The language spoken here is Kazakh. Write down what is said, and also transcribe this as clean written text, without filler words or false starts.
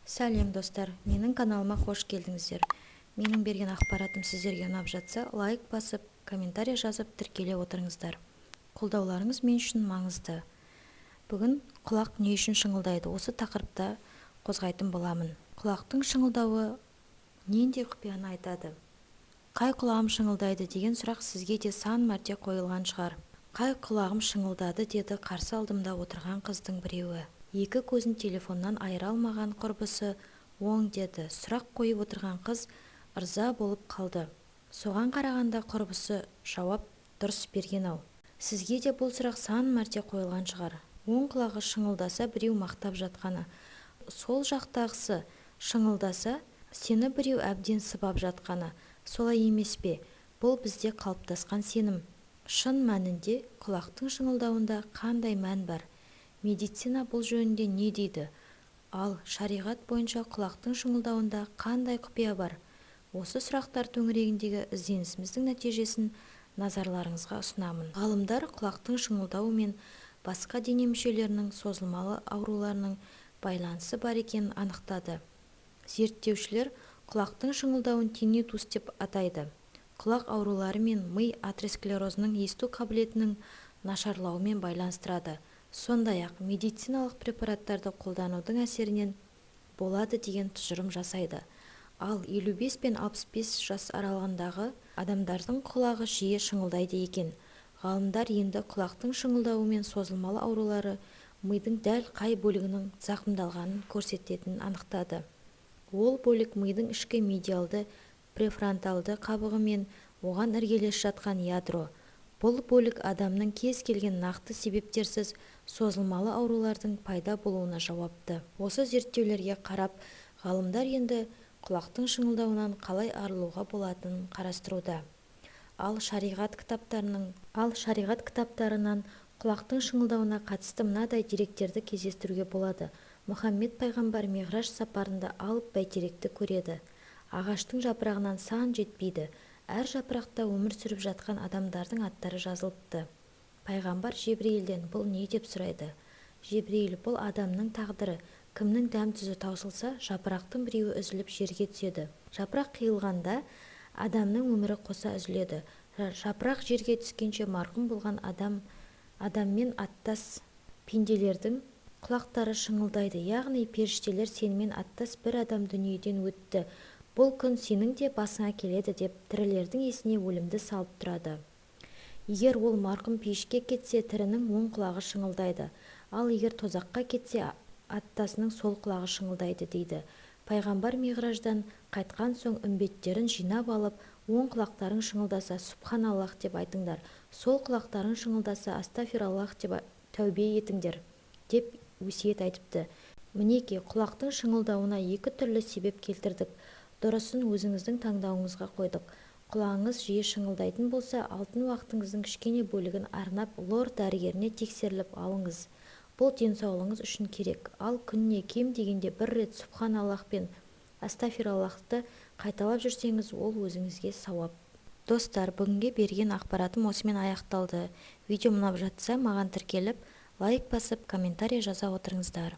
Сәлем достар, менің каналыма қош келдіңіздер. Менің берген ақпаратым сіздерге ұнап жатса, лайк басып, комментарий жазып тіркеле отырыңыздар. Қолдауларыңыз мен үшін маңызды. Бүгін құлақ не үшін шыңылдайды, осы тақырыпта қозғайтын боламын. Құлақтың шыңылдауы нендей құпияны айтады? Қай құлағым шыңылдайды деген сұрақ сізге де сан мәрте қойылған шығар. Қай құлағым шыңылдады деді қарсы алдымда отырған қыздың біреуі. Екі көзін телефоннан айыра алмаған құрбысы оң деді. Сұрақ қойып отырған қыз ырза болып қалды. Соған қарағанда құрбысы жауап дұрыс берген-ау. Сізге де бұл сұрақ сан мәрте қойылған шығар. Оң құлағы шыңылдаса біреу мақтап жатқаны, сол жақтағысы шыңылдаса сені біреу әбден сыбап жатқаны, солай емес пе? Бұл бізде қалыптасқан сенім. Шын мәнінде құлақтың шыңылдауында қандай мән бар? Медицина бұл жөнінде не дейді? Ал шариғат бойынша құлақтың шыңылдауында қандай құпия бар? Осы сұрақтар төңірегіндегі ізденісіміздің нәтижесін назарларыңызға ұсынамын. Ғалымдар құлақтың шыңылдауы мен басқа дене мүшелерінің созылмалы ауруларының байланысы бар екенін анықтады. Зерттеушілер құлақтың шыңылдауын тиннитус деп атайды. Құлақ аурулары мен ми атеросклерозының есту қабілетінің нашарлауымен байланыстырады. Сондай-ақ медициналық препараттарды қолданудың әсерінен болады деген тұжырым жасайды. Ал 55 пен 65 жас аралығындағы адамдардың құлағы жиі шыңылдайды екен. Ғалымдар енді құлақтың шыңылдауы мен созылмалы аурулары мидың дәл қай бөлігінің зақымдалғанын көрсететінін анықтады. Ол бөлік мидың ішкі медиалды префронталды қабығы мен оған іргелес жатқан ядро. Бұл бөлік адамның кез келген нақты себептерсіз созылмалы аурулардың пайда болуына жауапты. Осы зерттеулерге қарап, ғалымдар енді құлақтың шыңылдауынан қалай арылуға болатынын қарастыруда. Ал шариғат кітаптарынан құлақтың шыңылдауына қатысты мынадай деректерді кездестіруге болады. Мұхаммед пайғамбар миғраж сапарында алып бәйтеректі көреді. Ағаштың жапырағынан сан жетпейді. Әр жапырақта өмір сүріп жатқан адамдардың аттары жазылыпты. Пайғамбар Жебірейілден бұл не деп сұрайды? Жебірейіл, бұл адамның тағдыры. Кімнің дәм-тұзы таусылса, жапырақтың біреуі үзіліп жерге түседі. Жапырақ қиылғанда адамның өмірі қоса үзіледі. Жапырақ жерге түскенше марқұм болған адаммен аттас пенделердің құлақтары шыңылдайды. Яғни періштелер сенімен аттас бір адам дүниеден өтті. Бұл күн сенің де басыңа келеді деп тірілердің есіне өлімді салып тұрады. Егер ол марқұм пейішке кетсе, тірінің оң құлағы шыңылдайды. Ал егер тозаққа кетсе, аттасының сол құлағы шыңылдайды дейді. Пайғамбар миғраждан қайтқан соң үмбеттерін жинап алып, оң құлақтарың шыңылдаса, субханаллах деп айтыңдар. Сол құлақтарың шыңылдаса, астафираллах деп тәубе етіңдер, деп өсиет айтыпты. Мінеки, құлақтың шыңылдауына екі түрлі себеп келтірдік. Дұрысын өзіңіздің таңдауыңызға қойдық. Құлағыңыз жиі шыңылдайтын болса, алтын уақытыңыздың кішкене бөлігін арнап лор дәрігеріне тексеріліп алыңыз. Бұл денсаулығыңыз үшін керек. Ал күніне кем дегенде бір рет субханаллах пен астафираллахты қайталап жүрсеңіз, ол өзіңізге сауап. Достар, бүгінге берген ақпаратым осымен аяқталды. Видео ұнап жатса, маған тіркеліп, лайк басып, комментарий жаза отырыңыздар.